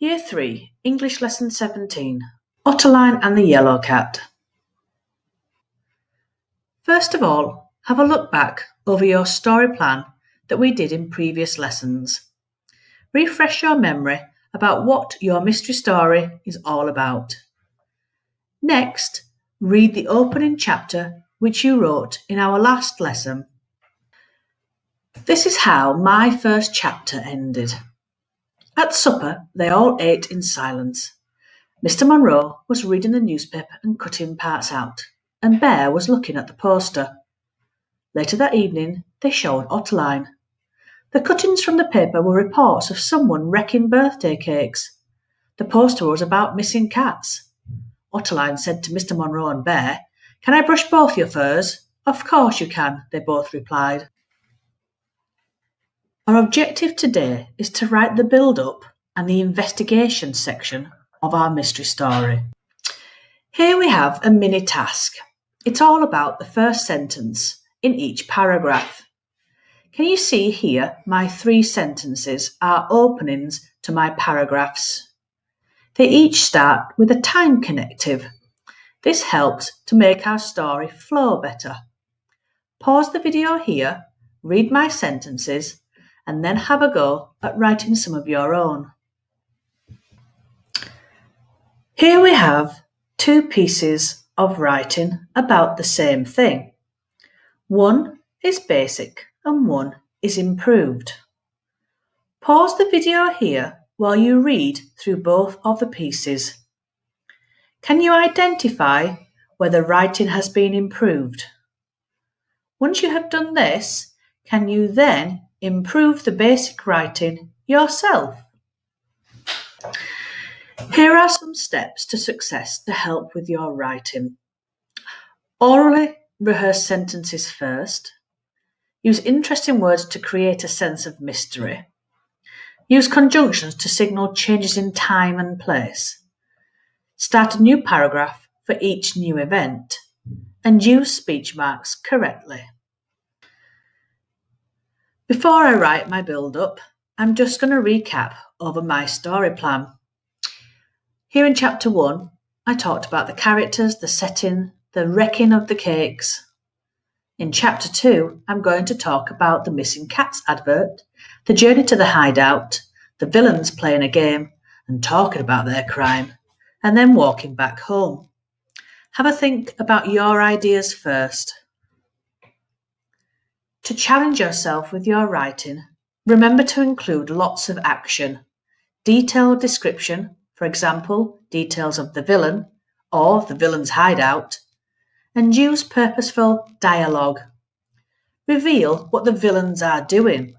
Year 3, English Lesson 17, Ottoline and the Yellow Cat. First of all, have a look back over your story plan that we did in previous lessons. Refresh your memory about what your mystery story is all about. Next, read the opening chapter which you wrote in our last lesson. This is how my first chapter ended. At supper, they all ate in silence. Mr. Monroe was reading the newspaper and cutting parts out, and Bear was looking at the poster. Later that evening, they showed Ottoline. The cuttings from the paper were reports of someone wrecking birthday cakes. The poster was about missing cats. Ottoline said to Mr. Monroe and Bear, "Can I brush both your furs?" "Of course you can," they both replied. Our objective today is to write the build-up and the investigation section of our mystery story. Here we have a mini task. It's all about the first sentence in each paragraph. Can you see here my 3 sentences are openings to my paragraphs? They each start with a time connective. This helps to make our story flow better. Pause the video here, read my sentences, and then have a go at writing some of your own. Here we have 2 pieces of writing about the same thing. One is basic and one is improved. Pause the video here while you read through both of the pieces. Can you identify whether writing has been improved? Once you have done this, can you then improve the basic writing yourself? Here are some steps to success to help with your writing. Orally rehearse sentences first. Use interesting words to create a sense of mystery. Use conjunctions to signal changes in time and place. Start a new paragraph for each new event. And use speech marks correctly. Before I write my build-up, I'm just going to recap over my story plan. Here in Chapter 1, I talked about the characters, the setting, the wrecking of the cakes. In Chapter 2, I'm going to talk about the missing cats advert, the journey to the hideout, the villains playing a game and talking about their crime, and then walking back home. Have a think about your ideas first. To challenge yourself with your writing, remember to include lots of action, detailed description, for example, details of the villain or the villain's hideout, and use purposeful dialogue. Reveal what the villains are doing.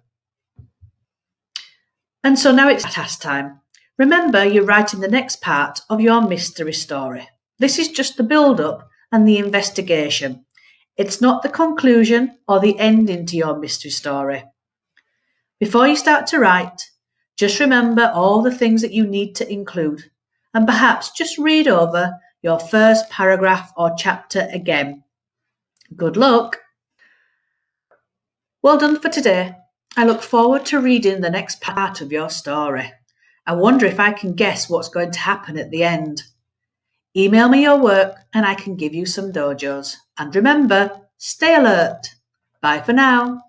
And so now it's task time. Remember, you're writing the next part of your mystery story. This is just the build-up and the investigation. It's not the conclusion or the ending to your mystery story. Before you start to write, just remember all the things that you need to include, and perhaps just read over your first paragraph or chapter again. Good luck! Well done for today. I look forward to reading the next part of your story. I wonder if I can guess what's going to happen at the end. Email me your work and I can give you some dojos. And remember, stay alert. Bye for now.